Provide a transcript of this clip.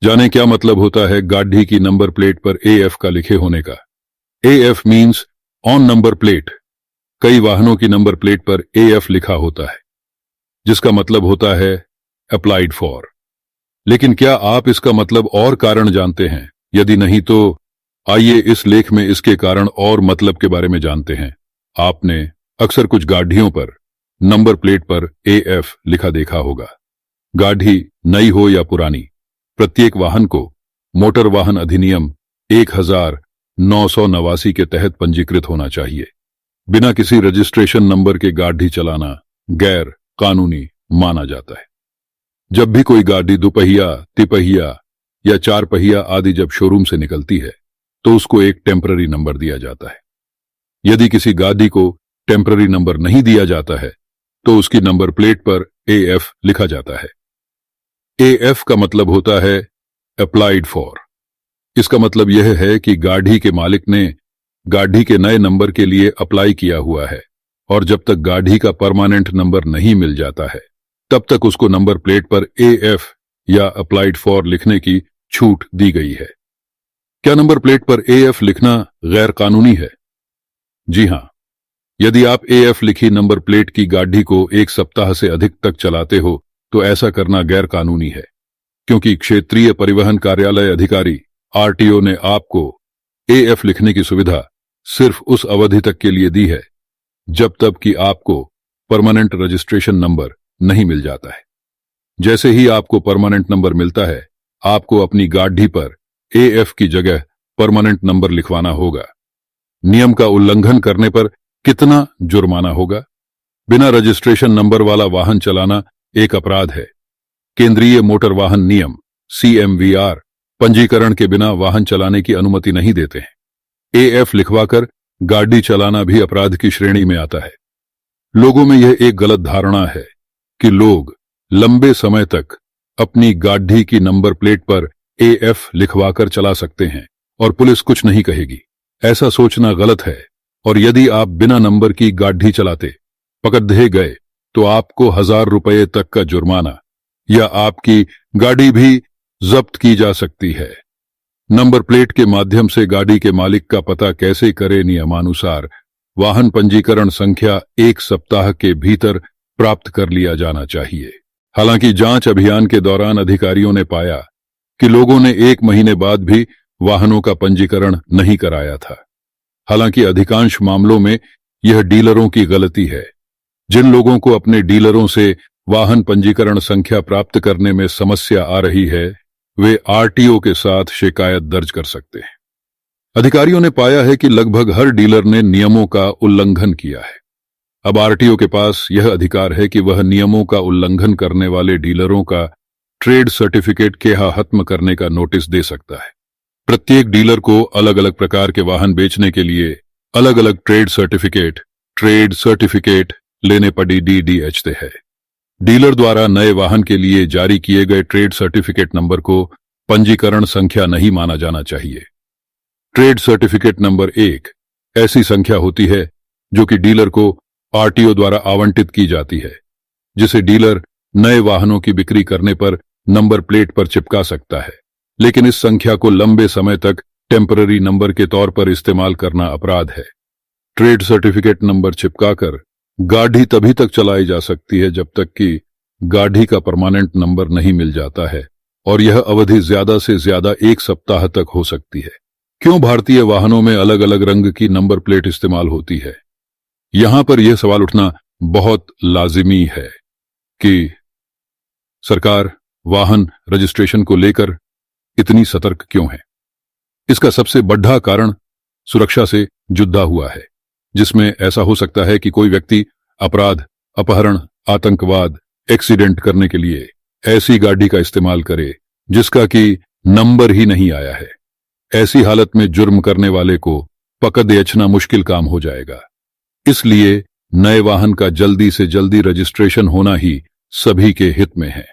जाने क्या मतलब होता है गाड़ी की नंबर प्लेट पर AF का लिखे होने का। AF means on number plate. कई वाहनों की नंबर प्लेट पर AF लिखा होता है, जिसका मतलब होता है अप्लाइड फॉर। लेकिन क्या आप इसका मतलब और कारण जानते हैं? यदि नहीं तो आइए इस लेख में इसके कारण और मतलब के बारे में जानते हैं। आपने अक्सर कुछ गाड़ियों पर नंबर प्लेट पर AF लिखा देखा होगा। गाड़ी नई हो या पुरानी, प्रत्येक वाहन को मोटर वाहन अधिनियम 1989 के तहत पंजीकृत होना चाहिए। बिना किसी रजिस्ट्रेशन नंबर के गाड़ी चलाना गैर कानूनी माना जाता है। जब भी कोई गाड़ी दुपहिया, तिपहिया या चार पहिया आदि जब शोरूम से निकलती है तो उसको एक टेम्पररी नंबर दिया जाता है। यदि किसी गाड़ी को टेम्पररी नंबर नहीं दिया जाता है तो उसकी नंबर प्लेट पर AF लिखा जाता है। AF का मतलब होता है अप्लाइड फॉर। इसका मतलब यह है कि गाड़ी के मालिक ने गाड़ी के नए नंबर के लिए अप्लाई किया हुआ है और जब तक गाड़ी का परमानेंट नंबर नहीं मिल जाता है तब तक उसको नंबर प्लेट पर AF या अप्लाइड फॉर लिखने की छूट दी गई है। क्या नंबर प्लेट पर AF लिखना गैर कानूनी है? जी हां, यदि आप AF लिखी नंबर प्लेट की गाड़ी को एक सप्ताह से अधिक तक चलाते हो तो ऐसा करना गैर कानूनी है, क्योंकि क्षेत्रीय परिवहन कार्यालय अधिकारी RTO ने आपको AF लिखने की सुविधा सिर्फ उस अवधि तक के लिए दी है जब तक कि आपको परमानेंट रजिस्ट्रेशन नंबर नहीं मिल जाता है। जैसे ही आपको परमानेंट नंबर मिलता है, आपको अपनी गाड़ी पर AF की जगह परमानेंट नंबर लिखवाना होगा। नियम का उल्लंघन करने पर कितना जुर्माना होगा? बिना रजिस्ट्रेशन नंबर वाला वाहन चलाना एक अपराध है। केंद्रीय मोटर वाहन नियम CMVR पंजीकरण के बिना वाहन चलाने की अनुमति नहीं देते हैं। AF लिखवाकर गाड़ी चलाना भी अपराध की श्रेणी में आता है। लोगों में यह एक गलत धारणा है कि लोग लंबे समय तक अपनी गाड़ी की नंबर प्लेट पर AF लिखवाकर चला सकते हैं और पुलिस कुछ नहीं कहेगी। ऐसा सोचना गलत है और यदि आप बिना नंबर की गाड़ी चलाते पकड़े गए तो आपको 1000 रुपये तक का जुर्माना या आपकी गाड़ी भी जब्त की जा सकती है। नंबर प्लेट के माध्यम से गाड़ी के मालिक का पता कैसे करें? नियमानुसार वाहन पंजीकरण संख्या एक सप्ताह के भीतर प्राप्त कर लिया जाना चाहिए। हालांकि जांच अभियान के दौरान अधिकारियों ने पाया कि लोगों ने 1 महीने बाद भी वाहनों का पंजीकरण नहीं कराया था। हालांकि अधिकांश मामलों में यह डीलरों की गलती है। जिन लोगों को अपने डीलरों से वाहन पंजीकरण संख्या प्राप्त करने में समस्या आ रही है, वे RTO के साथ शिकायत दर्ज कर सकते हैं। अधिकारियों ने पाया है कि लगभग हर डीलर ने नियमों का उल्लंघन किया है। अब RTO के पास यह अधिकार है कि वह नियमों का उल्लंघन करने वाले डीलरों का ट्रेड सर्टिफिकेट के खत्म करने का नोटिस दे सकता है। प्रत्येक डीलर को अलग अलग प्रकार के वाहन बेचने के लिए अलग अलग ट्रेड सर्टिफिकेट लेने पड़ी DDHते है। डीलर द्वारा नए वाहन के लिए जारी किए गए ट्रेड सर्टिफिकेट नंबर को पंजीकरण संख्या नहीं माना जाना चाहिए। ट्रेड सर्टिफिकेट नंबर 1 ऐसी संख्या होती है जो कि डीलर को RTO द्वारा आवंटित की जाती है, जिसे डीलर नए वाहनों की बिक्री करने पर नंबर प्लेट पर चिपका सकता है। लेकिन इस संख्या को लंबे समय तक टेम्पररी नंबर के तौर पर इस्तेमाल करना अपराध है। ट्रेड सर्टिफिकेट नंबर चिपकाकर गाड़ी तभी तक चलाई जा सकती है जब तक कि गाड़ी का परमानेंट नंबर नहीं मिल जाता है और यह अवधि ज्यादा से ज्यादा 1 सप्ताह तक हो सकती है। क्यों भारतीय वाहनों में अलग अलग रंग की नंबर प्लेट इस्तेमाल होती है? यहां पर यह सवाल उठना बहुत लाजिमी है कि सरकार वाहन रजिस्ट्रेशन को लेकर इतनी सतर्क क्यों है। इसका सबसे बड़ा कारण सुरक्षा से जुड़ा हुआ है, जिसमें ऐसा हो सकता है कि कोई व्यक्ति अपराध, अपहरण, आतंकवाद, एक्सीडेंट करने के लिए ऐसी गाड़ी का इस्तेमाल करे जिसका कि नंबर ही नहीं आया है। ऐसी हालत में जुर्म करने वाले को पकड़ना मुश्किल काम हो जाएगा। इसलिए नए वाहन का जल्दी से जल्दी रजिस्ट्रेशन होना ही सभी के हित में है।